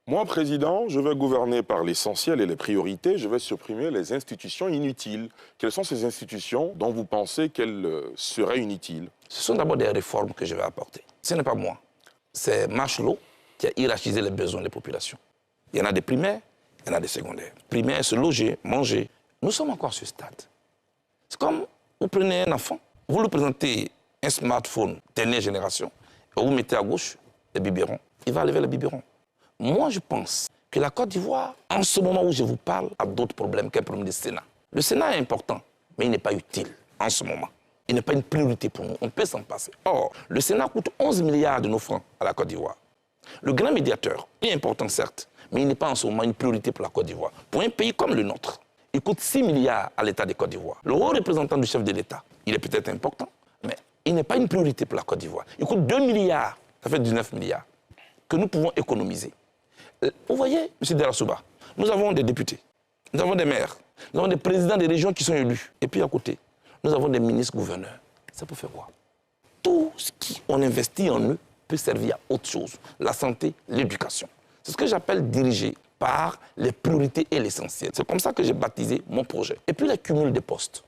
Moi, président, je vais gouverner par l'essentiel et les priorités. Je vais supprimer les institutions inutiles. Quelles sont ces institutions dont vous pensez qu'elles seraient inutiles? Ce sont d'abord des réformes que je vais apporter. Ce n'est pas moi. C'est Marshall qui a hiérarchisé les besoins des populations. Il y en a des primaires, il y en a des secondaires. Primaire, se loger, manger. Nous sommes encore à ce stade. C'est comme vous prenez un enfant, vous lui présentez un smartphone dernière génération, et vous mettez à gauche les biberons. Il va enlever les biberons. Moi, je pense que la Côte d'Ivoire, en ce moment où je vous parle, a d'autres problèmes qu'un problème de Sénat. Le Sénat est important, mais il n'est pas utile en ce moment. Il n'est pas une priorité pour nous. On peut s'en passer. Or, le Sénat coûte 11 milliards de nos francs à la Côte d'Ivoire. Le grand médiateur est important, certes, mais il n'est pas en ce moment une priorité pour la Côte d'Ivoire. Pour un pays comme le nôtre, il coûte 6 milliards à l'État de Côte d'Ivoire. Le haut représentant du chef de l'État, il est peut-être important, mais il n'est pas une priorité pour la Côte d'Ivoire. Il coûte 2 milliards, ça fait 19 milliards, que nous pouvons économiser. Vous voyez, M. Delassouba, nous avons des députés, nous avons des maires, nous avons des présidents des régions qui sont élus. Et puis à côté, nous avons des ministres-gouverneurs. Ça peut faire quoi? Tout ce qu'on investit en eux peut servir à autre chose. La santé, l'éducation. C'est ce que j'appelle diriger par les priorités et l'essentiel. C'est comme ça que j'ai baptisé mon projet. Et puis le cumul des postes.